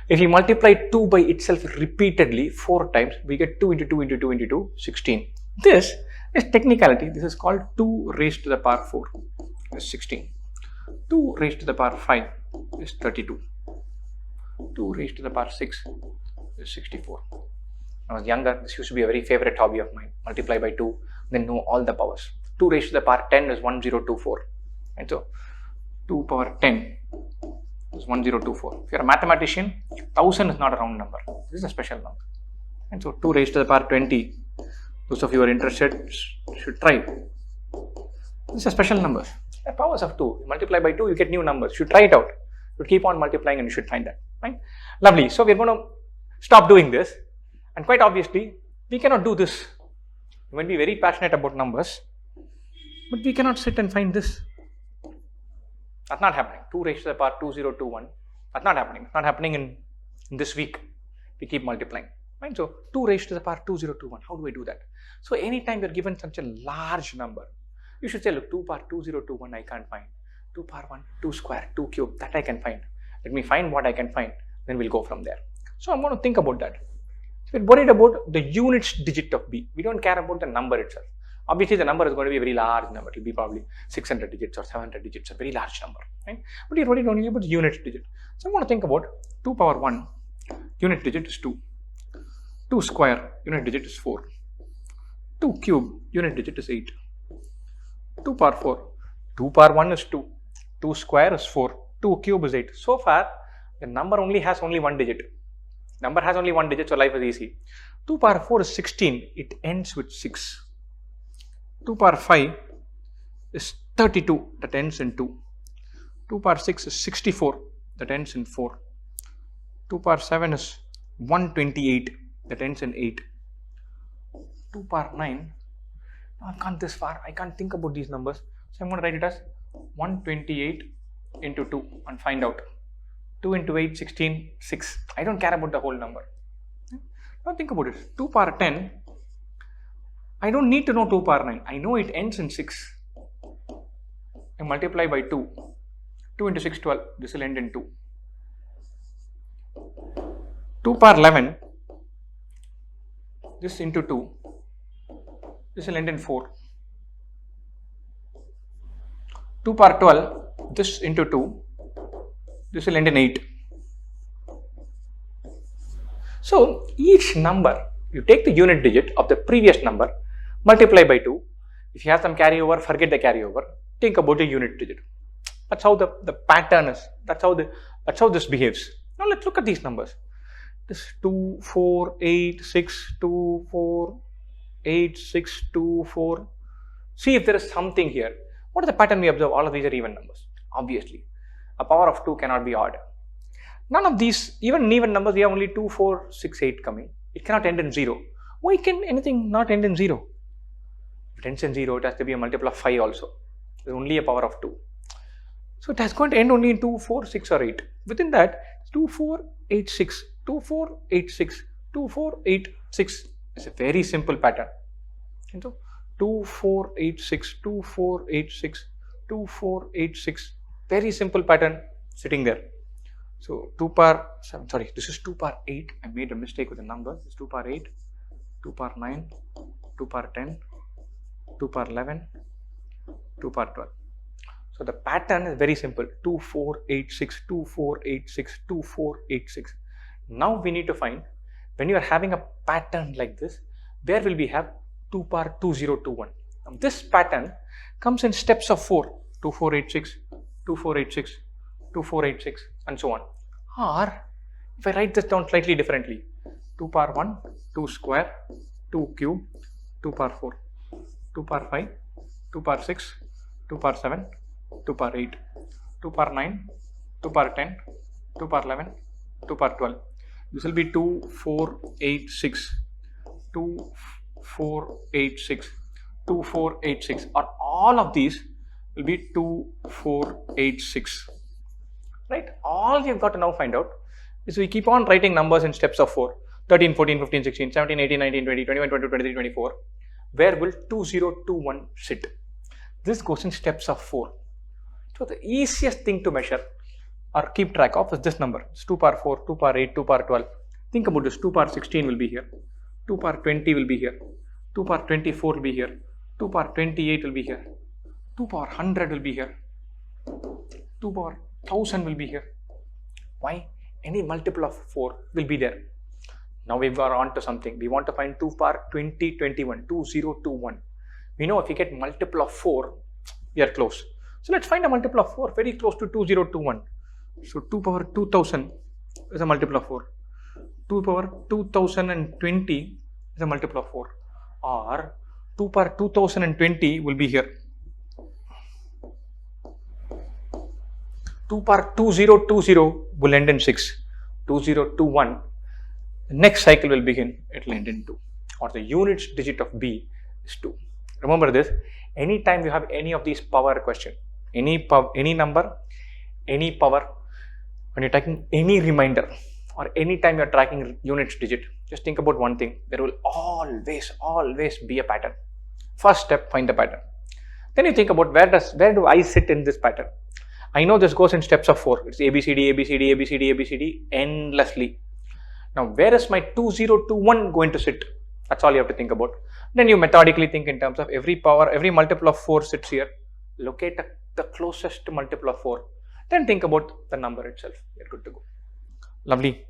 If you multiply 2 by itself repeatedly 4 times, we get 2 into 2 into 2 into 2, 16. This is technicality. This is called 2 raised to the power 4 is 16. 2 raised to the power 5 is 32. 2 raised to the power 6 is 64. When I was younger, this used to be a very favorite hobby of mine. Multiply by 2, then know all the powers. 2 raised to the power 10 is 1024. And so 2 power 10 is 1024. If you're a mathematician, 1000 is not a round number. This is a special number. And so 2 raised to the power 20. Those of you who are interested should try. These are special numbers. The powers of 2. You multiply by 2, you get new numbers. You should try it out. You should keep on multiplying and you should find that. Right? Lovely. So we're going to stop doing this. And quite obviously, we cannot do this. We might be very passionate about numbers, but we cannot sit and find this. That's not happening. 2 raised to the power 2021. That's not happening. It's not happening in this week. We keep multiplying. Right? So 2 raised to the power 2021. How do I do that? So anytime you're given such a large number, you should say, look, 2 power 2021 I can't find. 2 power 1, 2 square, 2 cube, that I can find. Let me find what I can find. Then we'll go from there. So I'm going to think about that. We're worried about the units digit of B. We don't care about the number itself. Obviously, the number is going to be a very large number. It will be probably 600 digits or 700 digits, a very large number. Right? But you're worried only about the unit digit. So I'm going to think about 2 power 1, unit digit is 2. 2 square, unit digit is 4. 2 cube, unit digit is 8. 2 power 4, 2 power 1 is 2. 2 square is 4. 2 cube is 8. So far, the number has only one digit. Number has only one digit, so life is easy. 2 power 4 is 16. It ends with 6. 2 power 5 is 32. That ends in 2. 2 power 6 is 64. That ends in 4. 2 power 7 is 128. That ends in 8. 2 power 9. I've gone this far. I can't think about these numbers. So I'm going to write it as 128 into 2 and find out. 2 into 8, 16, 6. I don't care about the whole number. Now think about it. 2 power 10. I don't need to know 2 power 9. I know it ends in 6. I multiply by 2. 2 into 6, 12. This will end in 2. 2 power 11. This into 2. This will end in 4. 2 power 12. This into 2. This will end in 8. So each number, you take the unit digit of the previous number, multiply by 2. If you have some carryover, forget the carryover. Think about the unit digit. That's how the pattern is. That's how this behaves. Now let's look at these numbers. This 2, 4, 8, 6, 2, 4, 8, 6, 2, 4. See if there is something here. What is the pattern we observe? All of these are even numbers. Obviously, a power of 2 cannot be odd. None of these, even in even numbers, we have only 2, 4, 6, 8 coming. It cannot end in 0. Why can anything not end in 0? If it ends in 0, it has to be a multiple of 5 also. There is only a power of 2. So it has going to end only in 2, 4, 6 or 8. Within that, 2, 4, 8, 6, 2, 4, 8, 6, 2, 4, 8, 6. It's a very simple pattern. And so 2, 4, 8, 6, 2, 4, 8, 6, 2, 4, 8, 6. Very simple pattern sitting there. So 2 power 7, sorry, this is 2 power 8. I made a mistake with the number. This is 2 power 8, 2 power 9, 2 power 10, 2 power 11, 2 power 12. So the pattern is very simple. 2, 4, 8, 6, 2, 4, 8, 6, 2, 4, 8, 6. Now we need to find, when you are having a pattern like this, where will we have 2 power 2021? Now this pattern comes in steps of 4. 2, 4, 8, 6, 2, 4, 8, 6, 2, 4, 8, 6 and so on. Or if I write this down slightly differently, 2 power 1, 2 square, 2 cube, 2 power 4, 2 power 5, 2 power 6, 2 power 7, 2 power 8, 2 power 9, 2 power 10, 2 power 11, 2 power 12. This will be 2, 4, 8, 6, 2, 4, 8, 6, 2, 4, 8, 6, or all of these will be 2, 4, 8, 6. Right? All we have got to now find out is we keep on writing numbers in steps of 4. 13, 14, 15, 16, 17, 18, 19, 20, 21, 22, 23, 24. Where will 2021 sit? This goes in steps of 4. So the easiest thing to measure or keep track of is this number. It's 2 power 4, 2 power 8, 2 power 12. Think about this. 2 power 16 will be here. 2 power 20 will be here. 2 power 24 will be here. 2 power 28 will be here. 2 power 100 will be here. 2 power 1000 will be here. Why? Any multiple of 4 will be there. Now we've got on to something. We want to find 2 power 2021, 2021. We know if we get multiple of 4, we are close. So let's find a multiple of 4 very close to 2021. So 2 power 2000 is a multiple of 4. 2 power 2020 is a multiple of 4. Or 2 power 2020 will be here. 2 power 2020 will end in 6. 2021, the next cycle will begin, it will end in 2. Or the units digit of B is 2. Remember this, anytime you have any of these power question, any number, any power, when you're taking any reminder, or anytime you're tracking units digit, just think about one thing. There will always be a pattern. First step, find the pattern. Then you think about where do I sit in this pattern? I know this goes in steps of 4. It's ABCD, ABCD, ABCD, ABCD, endlessly. Now, where is my 2021 going to sit? That's all you have to think about. Then you methodically think in terms of every multiple of 4 sits here. Locate the closest multiple of 4. Then think about the number itself. You're good to go. Lovely.